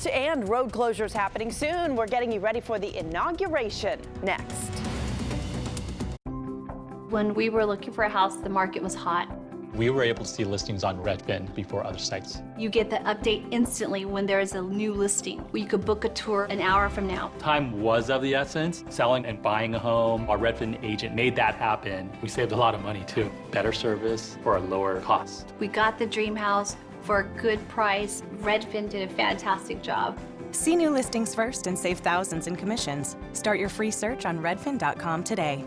next, and road closures happening soon. We're getting you ready for the inauguration next. When we were looking for a house, the market was hot. We were able to see listings on Redfin before other sites. You get the update instantly when there is a new listing. You could book a tour an hour from now. Time was of the essence. Selling and buying a home, our Redfin agent made that happen. We saved a lot of money too. Better service for a lower cost. We got the dream house for a good price. Redfin did a fantastic job. See new listings first and save thousands in commissions. Start your free search on redfin.com today.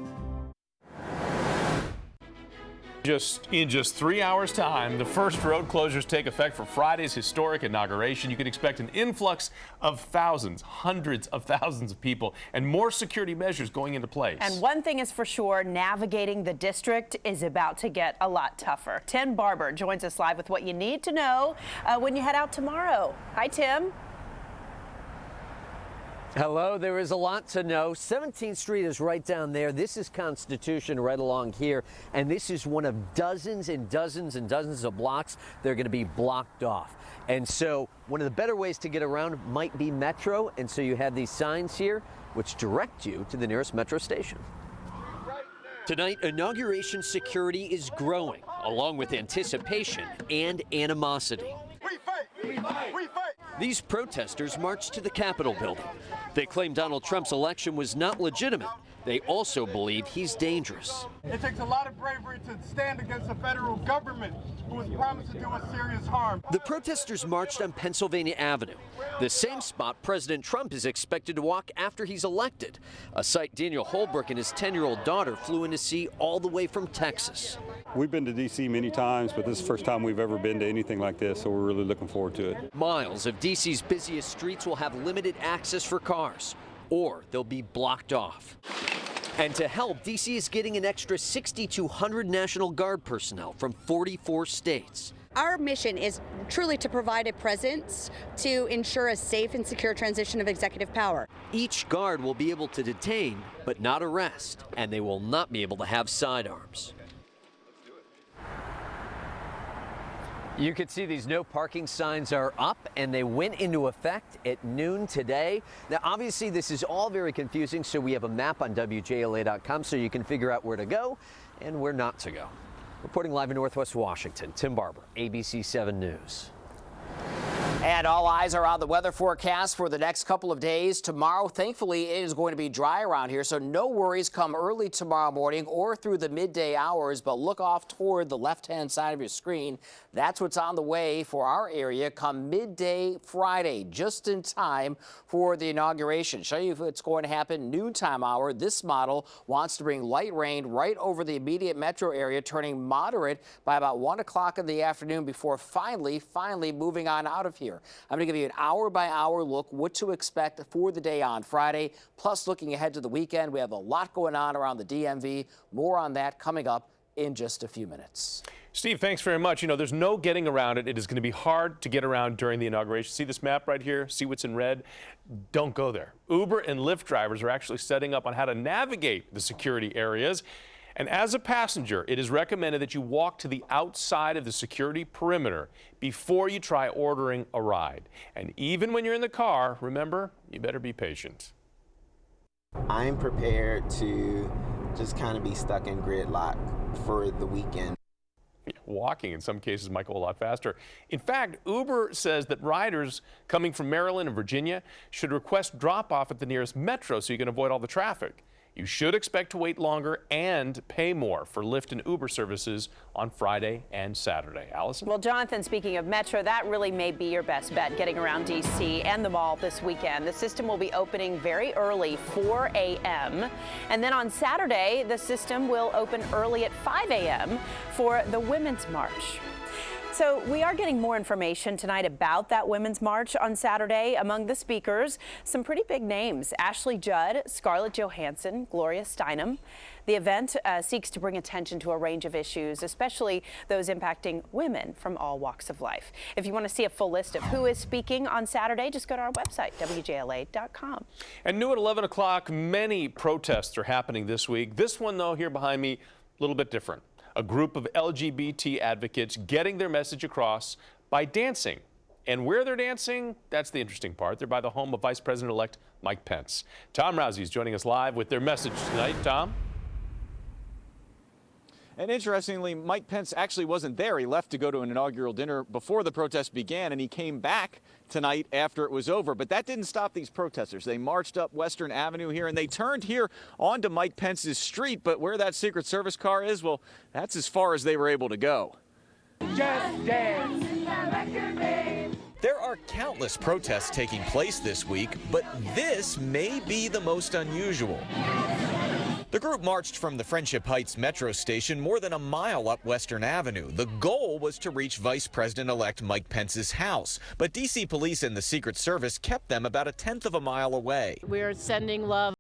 In just 3 hours' time, the first road closures take effect for Friday's historic inauguration. You can expect an influx of thousands, hundreds of thousands of people, and more security measures going into place. And one thing is for sure, navigating the district is about to get a lot tougher. Tim Barber joins us live with what you need to know when you head out tomorrow. Hi, Tim. Hello, there is a lot to know. 17th Street is right down there. This is Constitution right along here, and this is one of dozens and dozens and dozens of blocks that are going to be blocked off. And so one of the better ways to get around might be Metro, and so you have these signs here which direct you to the nearest Metro station. Tonight, inauguration security is growing, along with anticipation and animosity. We fight! We fight! We fight! These protesters marched to the Capitol building. They claim Donald Trump's election was not legitimate. They also believe he's dangerous. It takes a lot of bravery to stand against the federal government who has promised to do us serious harm. The protesters marched on Pennsylvania Avenue, the same spot President Trump is expected to walk after he's elected, a sight Daniel Holbrook and his 10-year-old daughter flew in to see all the way from Texas. We've been to D.C. many times, but this is the first time we've ever been to anything like this, so we're really looking forward to it. Miles of D.C.'s busiest streets will have limited access for cars, or they'll be blocked off. And to help, D.C. is getting an extra 6,200 National Guard personnel from 44 states. Our mission is truly to provide a presence to ensure a safe and secure transition of executive power. Each guard will be able to detain, but not arrest, and they will not be able to have sidearms. You can see these no parking signs are up, and they went into effect at noon today. Now, obviously, this is all very confusing, so we have a map on WJLA.com so you can figure out where to go and where not to go. Reporting live in Northwest Washington, Tim Barber, ABC 7 News. And all eyes are on the weather forecast for the next couple of days. Tomorrow, thankfully, it is going to be dry around here, so no worries come early tomorrow morning or through the midday hours. But look off toward the left-hand side of your screen. That's what's on the way for our area come midday Friday, just in time for the inauguration. Show you if it's going to happen noontime hour. This model wants to bring light rain right over the immediate metro area, turning moderate by about 1 o'clock in the afternoon before finally moving on out of here. I'm going to give you an hour-by-hour look what to expect for the day on Friday. Plus, looking ahead to the weekend, we have a lot going on around the DMV. More on that coming up in just a few minutes. Steve, thanks very much. You know, there's no getting around it. It is going to be hard to get around during the inauguration. See this map right here? See what's in red? Don't go there. Uber and Lyft drivers are actually setting up on how to navigate the security areas. And as a passenger, it is recommended that you walk to the outside of the security perimeter before you try ordering a ride. And even when you're in the car, remember, you better be patient. I'm prepared to just kind of be stuck in gridlock for the weekend. Walking in some cases might go a lot faster. In fact, Uber says that riders coming from Maryland and Virginia should request drop-off at the nearest metro so you can avoid all the traffic. You should expect to wait longer and pay more for Lyft and Uber services on Friday and Saturday. Allison? Well, Jonathan, speaking of Metro, that really may be your best bet getting around D.C. and the mall this weekend. The system will be opening very early, 4 a.m. And then on Saturday, the system will open early at 5 a.m. for the Women's March. So we are getting more information tonight about that Women's March on Saturday. Among the speakers, some pretty big names: Ashley Judd, Scarlett Johansson, Gloria Steinem. The event seeks to bring attention to a range of issues, especially those impacting women from all walks of life. If you want to see a full list of who is speaking on Saturday, just go to our website, WJLA.com. And new at 11 o'clock, many protests are happening this week. This one, though, here behind me, a little bit different. A group of LGBT advocates getting their message across by dancing And where they're dancing, that's the interesting part. They're by the home of Vice President-elect Mike Pence. Tom Rousey is joining us live with their message tonight. Tom? And interestingly, Mike Pence actually wasn't there. He left to go to an inaugural dinner before the protest began, and he came back tonight after it was over. But that didn't stop these protesters. They marched up Western Avenue here, and they turned here onto Mike Pence's street. But where that Secret Service car is, well, that's as far as they were able to go. Just dance. There are countless protests taking place this week, but this may be the most unusual. The group marched from the Friendship Heights metro station more than a mile up Western Avenue. The goal was to reach Vice President-elect Mike Pence's house, but D.C. police and the Secret Service kept them about 1/10 of a mile away. We're sending love